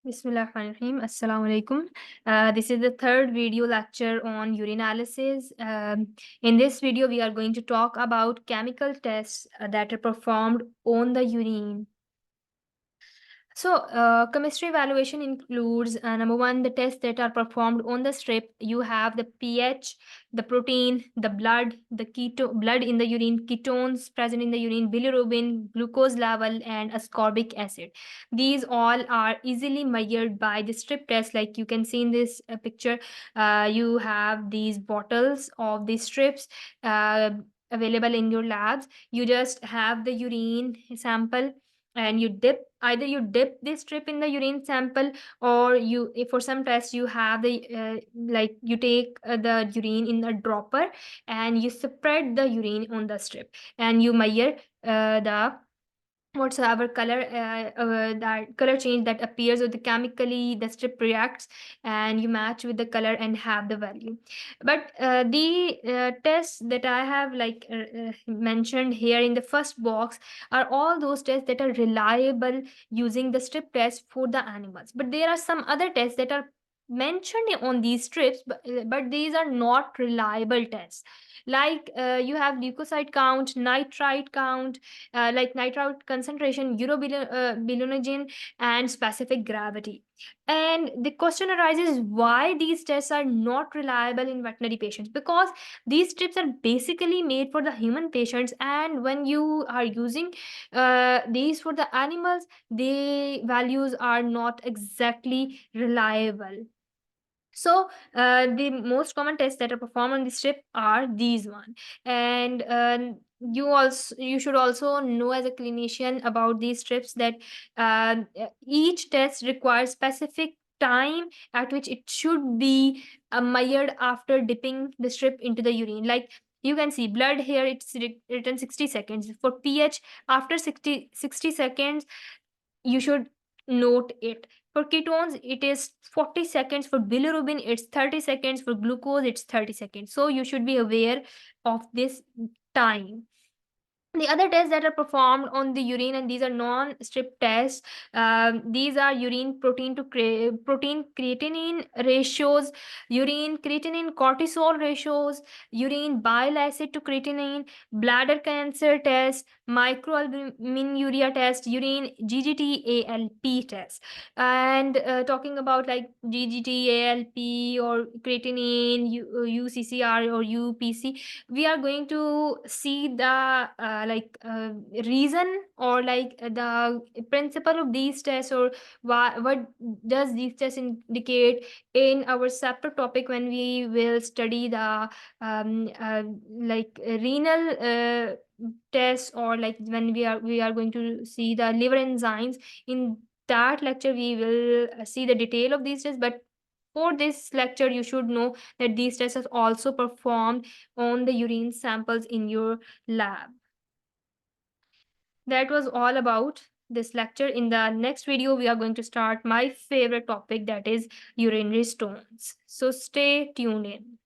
Bismillahirrahmanirrahim. Assalamu alaikum. This is the third video lecture on urinalysis. In this video, we are going to talk about chemical tests that are performed on the urine. So, chemistry evaluation includes number one, the tests that are performed on the strip. You have the pH, the protein, the blood, blood in the urine, ketones present in the urine, bilirubin, glucose level, and ascorbic acid. These all are easily measured by the strip test. Like you can see in this picture, you have these bottles of these strips available in your labs. You just have the urine sample and either you dip this strip in the urine sample, or if for some tests you have like you take the urine in a dropper and you spread the urine on the strip and you measure the whatsoever color that color change that appears, or the chemically the strip reacts, and you match with the color and have the value. But the tests that I have mentioned here in the first box are all those tests that are reliable using the strip test for the animals. But there are some other tests that are mentioned on these strips, but these are not reliable tests. Like you have leukocyte count, nitrite count, like nitrite concentration, urobilinogen, and specific gravity. And the question arises, why these tests are not reliable in veterinary patients? Because these strips are basically made for the human patients, and when you are using these for the animals, the values are not exactly reliable. So the most common tests that are performed on the strip are these one. And you should also know as a clinician about these strips that each test requires specific time at which it should be measured after dipping the strip into the urine. Like you can see blood here, it's written 60 seconds. For pH, after 60 seconds you should note it. For ketones, it is 40 seconds. For bilirubin, it's 30 seconds. For glucose, it's 30 seconds. So you should be aware of this time. The other tests that are performed on the urine, and these are non-strip tests, these are urine protein to protein creatinine ratios, urine creatinine cortisol ratios, urine bile acid to creatinine, bladder cancer test, microalbuminuria test, urine GGT-ALP test. And talking about like GGT-ALP or creatinine, UCCR or UPC, we are going to see the reason, or the principle of these tests, or what does these tests indicate, in our separate topic when we will study the renal tests, or like when we are going to see the liver enzymes. In that lecture we will see the detail of these tests, but for this lecture you should know that these tests are also performed on the urine samples in your lab. That was all about this lecture. In the next video, we are going to start my favorite topic, that is urinary stones. So stay tuned in.